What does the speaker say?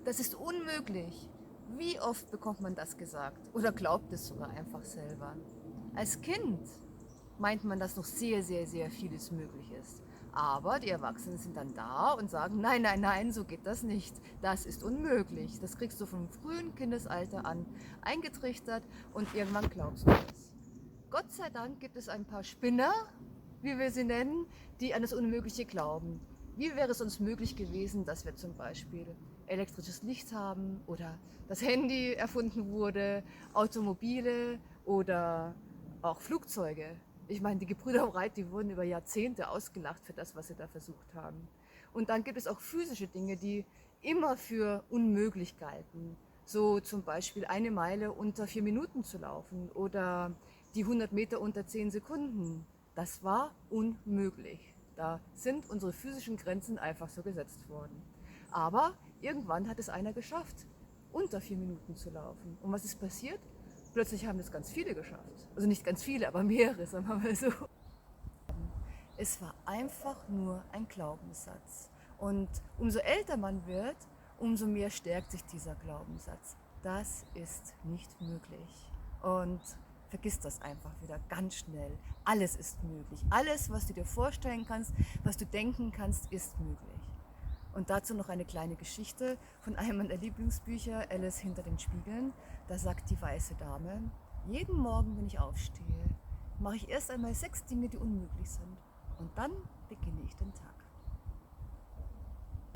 Das ist unmöglich. Wie oft bekommt man das gesagt? Oder glaubt es sogar einfach selber? Als Kind meint man, dass noch sehr, sehr, sehr vieles möglich ist. Aber die Erwachsenen sind dann da und sagen, nein, nein, nein, so geht das nicht. Das ist unmöglich. Das kriegst du vom frühen Kindesalter an eingetrichtert und irgendwann glaubst du es. Gott sei Dank gibt es ein paar Spinner, wie wir sie nennen, die an das Unmögliche glauben. Wie wäre es uns möglich gewesen, dass wir zum Beispiel elektrisches Licht haben oder das Handy erfunden wurde, Automobile oder auch Flugzeuge? Ich meine, die Gebrüder Wright, die wurden über Jahrzehnte ausgelacht für das, was sie da versucht haben. Und dann gibt es auch physische Dinge, die immer für unmöglich galten. So zum Beispiel eine Meile unter 4 Minuten zu laufen oder die 100 Meter unter 10 Sekunden. Das war unmöglich. Da sind unsere physischen Grenzen einfach so gesetzt worden. Aber irgendwann hat es einer geschafft, unter 4 Minuten zu laufen. Und was ist passiert? Plötzlich haben das ganz viele geschafft. Also nicht ganz viele, aber mehrere, sagen wir mal so. Es war einfach nur ein Glaubenssatz. Und umso älter man wird, umso mehr stärkt sich dieser Glaubenssatz. Das ist nicht möglich. Und vergiss das einfach wieder ganz schnell. Alles ist möglich. Alles, was du dir vorstellen kannst, was du denken kannst, ist möglich. Und dazu noch eine kleine Geschichte von einem meiner Lieblingsbücher, Alice hinter den Spiegeln. Da sagt die weiße Dame, jeden Morgen, wenn ich aufstehe, mache ich erst einmal 6 Dinge, die unmöglich sind. Und dann beginne ich den Tag.